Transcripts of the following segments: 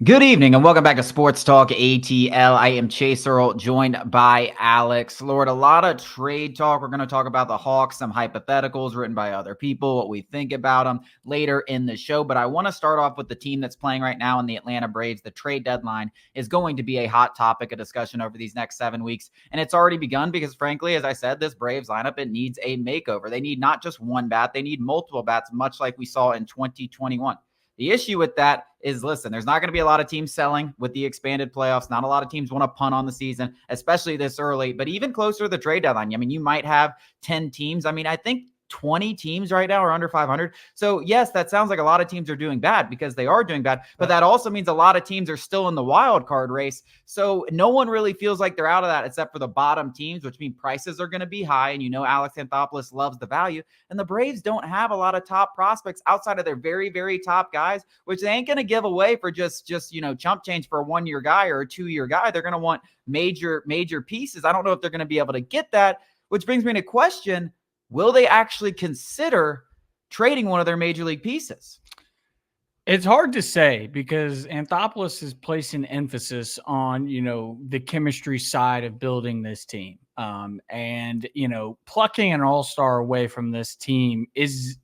Good evening and welcome back to Sports Talk ATL. I am Chase Earl, joined by Alex. Lord, a lot of trade talk. We're going to talk about the Hawks, some hypotheticals written by other people, what we think about them later in the show. But I want to start off with the team that's playing right now in the Atlanta Braves. The trade deadline is going to be a hot topic of discussion over these next 7 weeks. And it's already begun because, frankly, as I said, this Braves lineup, it needs a makeover. They need not just one bat, they need multiple bats, much like we saw in 2021. The issue with that is, listen, there's not going to be a lot of teams selling with the expanded playoffs. Not a lot of teams want to punt on the season, especially this early, but even closer to the trade deadline. I mean, you might have 10 teams. I mean, I think 20 teams right now are under 500. So yes, that sounds like a lot of teams are doing bad because they are doing bad, but that also means a lot of teams are still in the wild card race. So no one really feels like they're out of that except for the bottom teams, which mean prices are going to be high. And Alex Anthopoulos loves the value. And the Braves don't have a lot of top prospects outside of their very, very top guys, which they ain't going to give away for just chump change for a 1-year guy or a 2-year guy. They're going to want major pieces. I don't know if they're going to be able to get that, which brings me to question, will they actually consider trading one of their major league pieces? It's hard to say because Anthopoulos is placing emphasis on, the chemistry side of building this team. And plucking an all-star away from this team is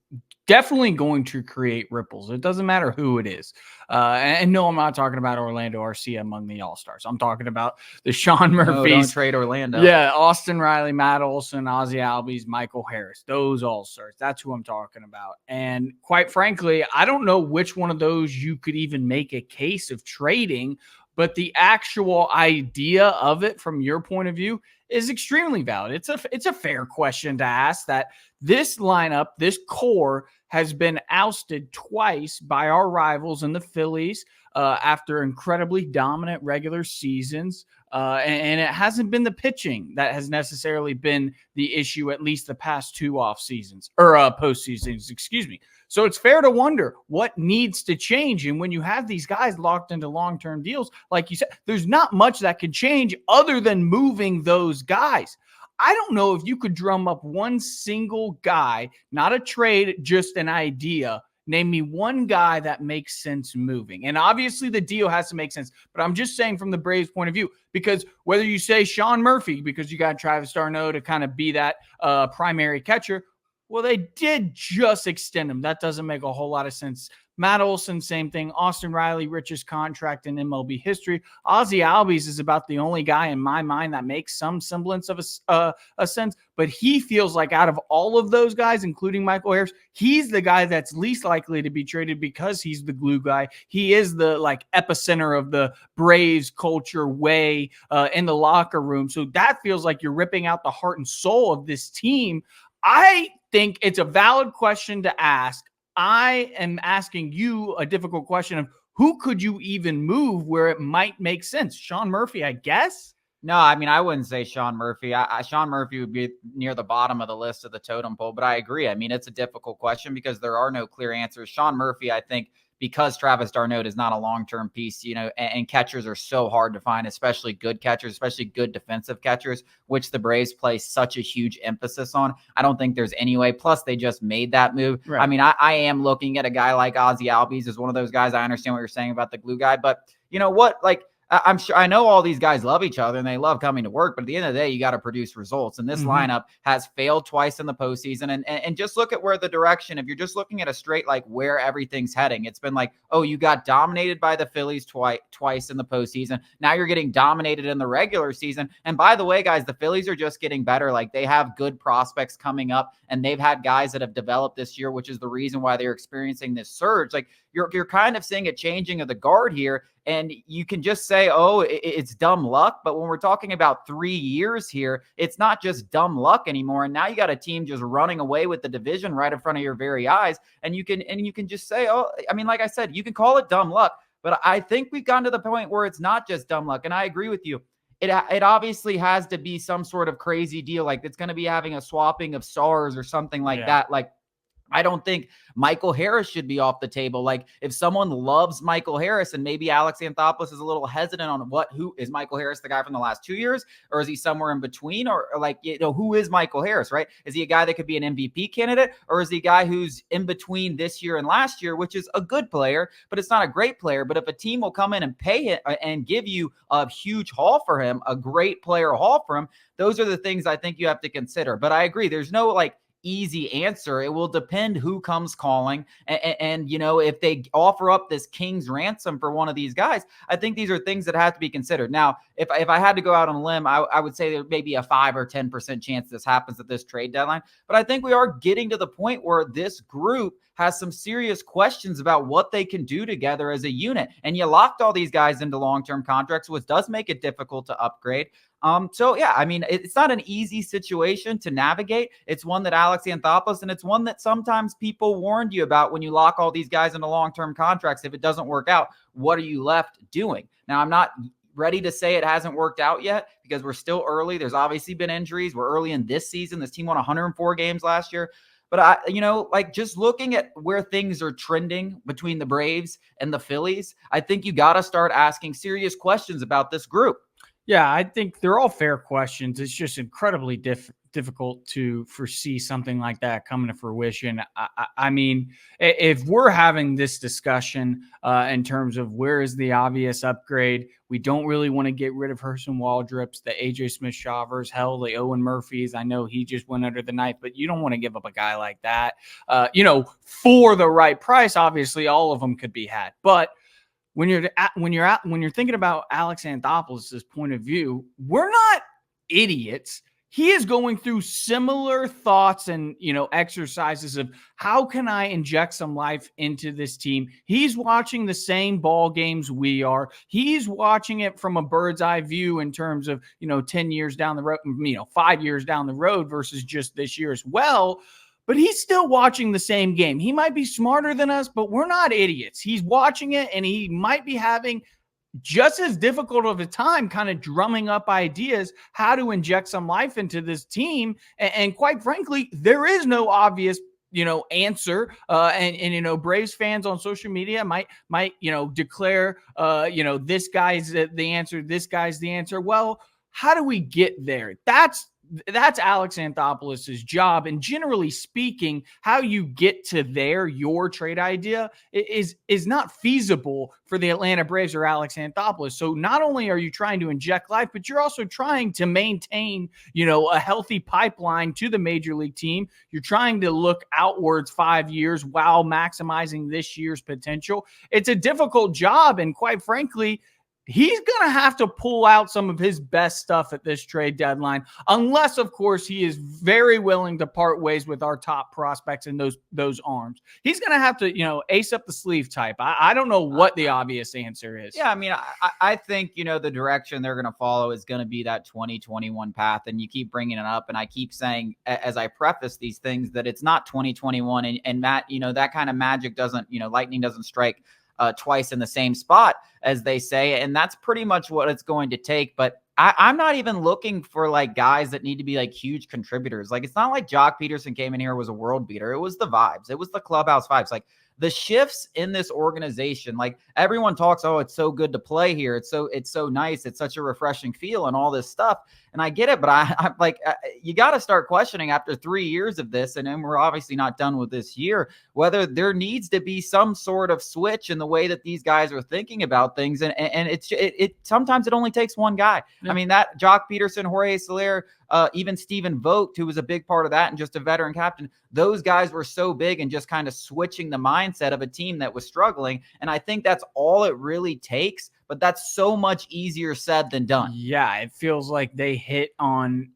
definitely going to create ripples. It doesn't matter who it is. And no, I'm not talking about Orlando Arcia among the All-Stars. I'm talking about the Sean Murphys. No, don't trade Orlando. Yeah, Austin Riley, Matt Olson, Ozzie Albies, Michael Harris. Those All-Stars. That's who I'm talking about. And quite frankly, I don't know which one of those you could even make a case of trading, but the actual idea of it from your point of view is extremely valid. It's a fair question to ask that this lineup, this core has been ousted twice by our rivals in the Phillies after incredibly dominant regular seasons. And it hasn't been the pitching that has necessarily been the issue, at least the past two off seasons or postseasons, excuse me. So it's fair to wonder what needs to change. And when you have these guys locked into long-term deals, like you said, there's not much that can change other than moving those guys. I don't know if you could drum up one single guy, not a trade, just an idea. Name me one guy that makes sense moving. And obviously the deal has to make sense, but I'm just saying from the Braves point of view, because whether you say Sean Murphy, because you got Travis d'Arnaud to kind of be that primary catcher, well, they did just extend him. That doesn't make a whole lot of sense. Matt Olson, same thing. Austin Riley, richest contract in MLB history. Ozzie Albies is about the only guy in my mind that makes some semblance of a sense, but he feels like out of all of those guys, including Michael Harris, he's the guy that's least likely to be traded because he's the glue guy. He is the epicenter of the Braves culture way in the locker room. So that feels like you're ripping out the heart and soul of this team. I think it's a valid question to ask. I am asking you a difficult question of who could you even move where it might make sense? Sean Murphy, I guess? No, I mean, I wouldn't say Sean Murphy. Sean Murphy would be near the bottom of the list of the totem pole, but I agree. I mean, it's a difficult question because there are no clear answers. Sean Murphy, I think, because Travis d'Arnaud is not a long-term piece, and catchers are so hard to find, especially good catchers, especially good defensive catchers, which the Braves place such a huge emphasis on. I don't think there's any way. Plus, they just made that move. Right. I mean, I am looking at a guy like Ozzie Albies as one of those guys. I understand what you're saying about the glue guy, but you know what? I'm sure I know all these guys love each other and they love coming to work, but at the end of the day, you got to produce results. And this lineup has failed twice in the postseason. And just look at where the direction, if you're just looking at a straight, where everything's heading, it's been oh, you got dominated by the Phillies twice in the postseason. Now you're getting dominated in the regular season. And by the way, guys, the Phillies are just getting better. They have good prospects coming up and they've had guys that have developed this year, which is the reason why they're experiencing this surge. You're kind of seeing a changing of the guard here. And you can just say, oh, it's dumb luck. But when we're talking about 3 years here, it's not just dumb luck anymore. And now you got a team just running away with the division right in front of your very eyes. And you can just say, oh, I mean, like I said, you can call it dumb luck. But I think we've gotten to the point where it's not just dumb luck. And I agree with you. It obviously has to be some sort of crazy deal. It's going to be having a swapping of stars or something like that. I don't think Michael Harris should be off the table. Like, if someone loves Michael Harris, and maybe Alex Anthopoulos is a little hesitant on who is Michael Harris, the guy from the last 2 years, or is he somewhere in between, or like, who is Michael Harris, right? Is he a guy that could be an MVP candidate, or is he a guy who's in between this year and last year, which is a good player, but it's not a great player? But if a team will come in and pay it and give you a huge haul for him, a great player haul for him, those are the things I think you have to consider. But I agree, there's no like easy answer. It will depend who comes calling. And if they offer up this king's ransom for one of these guys, I think these are things that have to be considered. Now, if I had to go out on a limb, I would say there may be a 5 or 10% chance this happens at this trade deadline. But I think we are getting to the point where this group has some serious questions about what they can do together as a unit. And you locked all these guys into long-term contracts, which does make it difficult to upgrade. So yeah, I mean, it's not an easy situation to navigate. It's one that Alex Anthopoulos, and it's one that sometimes people warned you about when you lock all these guys into long-term contracts. If it doesn't work out, what are you left doing? Now, I'm not ready to say it hasn't worked out yet because we're still early. There's obviously been injuries. We're early in this season. This team won 104 games last year. But just looking at where things are trending between the Braves and the Phillies, I think you got to start asking serious questions about this group. Yeah, I think they're all fair questions. It's just incredibly difficult to foresee something like that coming to fruition. I mean, if we're having this discussion in terms of where is the obvious upgrade, we don't really want to get rid of Hurston Waldrips, the AJ Smith-Shavers, hell, the Owen Murphys. I know he just went under the knife, but you don't want to give up a guy like that. For the right price, obviously all of them could be had, but when you're thinking about Alex Anthopoulos' point of view, we're not idiots. He is going through similar thoughts and, exercises of how can I inject some life into this team? He's watching the same ball games we are. He's watching it from a bird's eye view in terms of, 10 years down the road, 5 years down the road versus just this year as well. But he's still watching the same game. He might be smarter than us, but we're not idiots. He's watching it, and he might be having just as difficult of a time kind of drumming up ideas how to inject some life into this team. And quite frankly, there is no obvious answer. And Braves fans on social media might declare, this guy's the answer, this guy's the answer. Well, how do we get there? That's Alex Anthopoulos' job. And generally speaking, how you get to your trade idea is not feasible for the Atlanta Braves or Alex Anthopoulos. So not only are you trying to inject life, but you're also trying to maintain, a healthy pipeline to the major league team. You're trying to look outwards 5 years while maximizing this year's potential. It's a difficult job. And quite frankly, he's going to have to pull out some of his best stuff at this trade deadline, unless, of course, he is very willing to part ways with our top prospects in those arms. He's going to have to, ace up the sleeve type. I don't know what the obvious answer is. Yeah, I mean, I think, the direction they're going to follow is going to be that 2021 path. And you keep bringing it up. And I keep saying, as I preface these things, that it's not 2021. And Matt, that kind of magic doesn't, lightning doesn't strike twice in the same spot, as they say. And that's pretty much what it's going to take. But I'm not even looking for like guys that need to be like huge contributors. Like, it's not like Jock Peterson came in here was a world beater. It was the vibes. It was the clubhouse vibes. Like, the shifts in this organization, like everyone talks, oh, it's so good to play here. It's so nice. It's such a refreshing feel and all this stuff. And I get it, but I'm like, you got to start questioning after 3 years of this. And then we're obviously not done with this year, whether there needs to be some sort of switch in the way that these guys are thinking about things. And it sometimes it only takes one guy. Yeah. I mean, that Jock Peterson, Jorge Soler, even Stephen Vogt, who was a big part of that and just a veteran captain, those guys were so big and just kind of switching the mindset of a team that was struggling. And I think that's all it really takes, but that's so much easier said than done. Yeah, it feels like they hit on,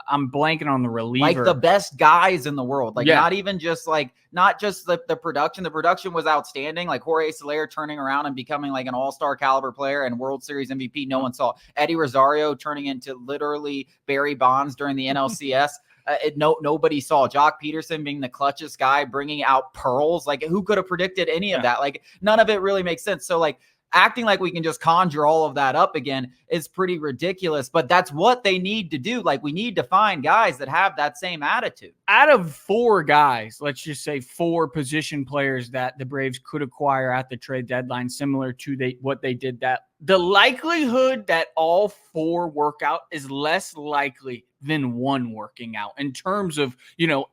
I'm blanking on the reliever. Like the best guys in the world. Like, not even just like, not just the production. The production was outstanding. Like Jorge Soler turning around and becoming like an all-star caliber player and World Series MVP. No one saw. Eddie Rosario turning into literally Barry Bonds during the NLCS. Nobody saw. Jock Peterson being the clutchest guy, bringing out pearls. Like, who could have predicted any of that? Like, none of it really makes sense. So like, acting like we can just conjure all of that up again is pretty ridiculous, but that's what they need to do. Like, we need to find guys that have that same attitude. Out of 4 guys, let's just say 4 position players that the Braves could acquire at the trade deadline, similar to what they did, that the likelihood that all 4 work out is less likely than one working out in terms of,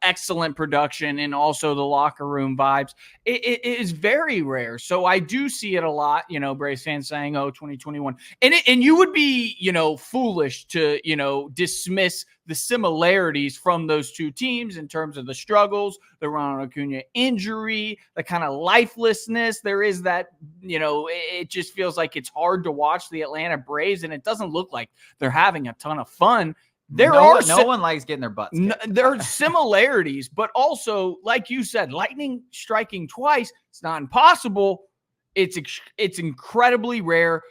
excellent production and also the locker room vibes. It is very rare. So I do see it a lot, Braves fans saying, 2021. And you would be, foolish to, dismiss the similarities from those 2 teams in terms of the struggles, the Ronald Acuna injury, the kind of lifelessness. There is that, it just feels like it's hard to watch the Atlanta Braves, and it doesn't look like they're having a ton of fun. No one likes getting their butts kicked. There are similarities, but also, like you said, lightning striking twice, it's not impossible. It's incredibly rare.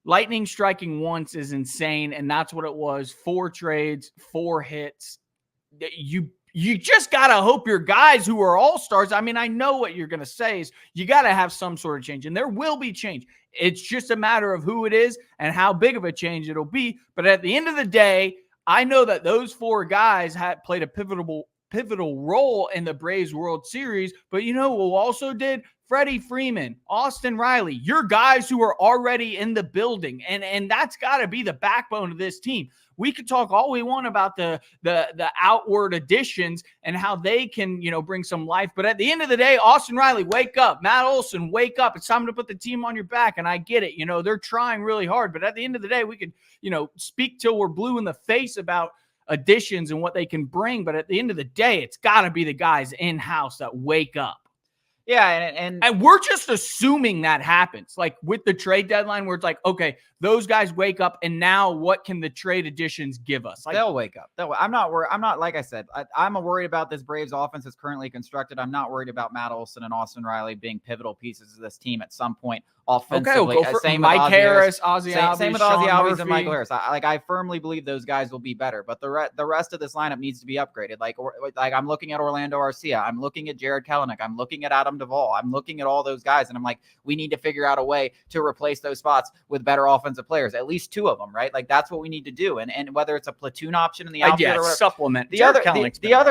Lightning striking once is insane, and that's what it was. 4 trades, 4 hits. You just got to hope your guys who are all-stars, I mean, I know what you're going to say is you got to have some sort of change, and there will be change. It's just a matter of who it is and how big of a change it'll be. But at the end of the day, I know that those 4 guys had played a pivotal role in the Braves World Series. But you know who also did? Freddie Freeman, Austin Riley, your guys who are already in the building. And that's got to be the backbone of this team. We could talk all we want about the outward additions and how they can, bring some life. But at the end of the day, Austin Riley, wake up. Matt Olson, wake up. It's time to put the team on your back. And I get it. They're trying really hard. But at the end of the day, we could, speak till we're blue in the face about additions and what they can bring. But at the end of the day, it's got to be the guys in-house that wake up. Yeah, and we're just assuming that happens. Like with the trade deadline where it's like, okay, those guys wake up, and now what can the trade additions give us? Like, they'll wake up. I'm not worried. I'm not, like I said, I'm worried about this Braves offense that's currently constructed. I'm not worried about Matt Olson and Austin Riley being pivotal pieces of this team at some point offensively. Okay, we'll go for Mike Harris, Ozzie Albies, same with Ozzie Albies and Michael Harris. I firmly believe those guys will be better, but the rest of this lineup needs to be upgraded. Like I'm looking at Orlando Arcia. I'm looking at Jared Kelenic. I'm looking at Adam Duvall. I'm looking at all those guys, and I'm like, we need to figure out a way to replace those spots with better offensive players, at least 2 of them, right? Like that's what we need to do. And whether it's a platoon option in the outfield or whatever, supplement. The other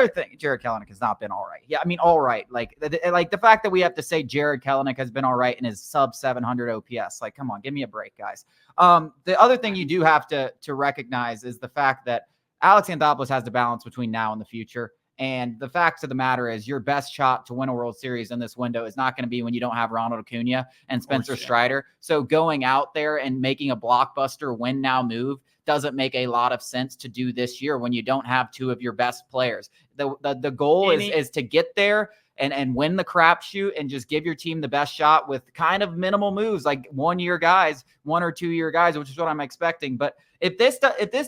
thing, Jared Kelenic has not been all right. Yeah, I mean, all right. Like the fact that we have to say Jared Kelenic has been all right in his sub 700 OPS. Like, come on, give me a break, guys. The other thing you do have to recognize is the fact that Alex Anthopoulos has to balance between now and the future. And the fact of the matter is your best shot to win a World Series in this window is not going to be when you don't have Ronald Acuna and Spencer Strider. So going out there and making a blockbuster win now move doesn't make a lot of sense to do this year when you don't have 2 of your best players. The goal is to get there and win the crapshoot and just give your team the best shot with kind of minimal moves, like 1 or 2 year guys, which is what I'm expecting. But if this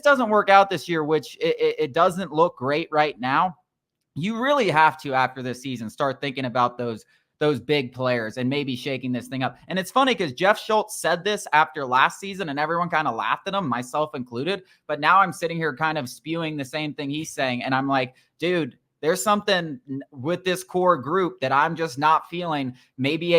doesn't work out this year, which it doesn't look great right now, you really have to, after this season, start thinking about those big players and maybe shaking this thing up. And it's funny because Jeff Schultz said this after last season and everyone kind of laughed at him, myself included. But now I'm sitting here kind of spewing the same thing he's saying. And I'm like, dude, there's something with this core group that I'm just not feeling maybe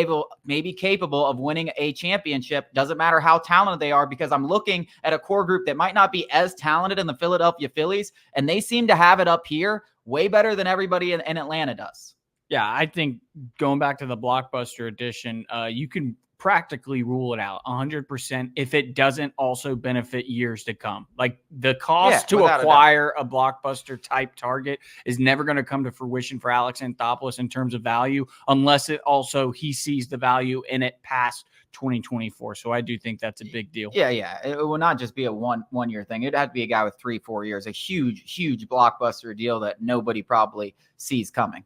capable of winning a championship. Doesn't matter how talented they are, because I'm looking at a core group that might not be as talented in the Philadelphia Phillies, and they seem to have it up here way better than everybody in Atlanta does. Yeah, I think going back to the blockbuster edition, you can practically rule it out 100% if it doesn't also benefit years to come. Like the cost to acquire a blockbuster type target is never going to come to fruition for Alex Anthopoulos in terms of value, unless it also he sees the value in it past 2024. So I do think that's a big deal. Yeah. It will not just be a one year thing. It'd have to be a guy with 3-4 years, a huge blockbuster deal that nobody probably sees coming.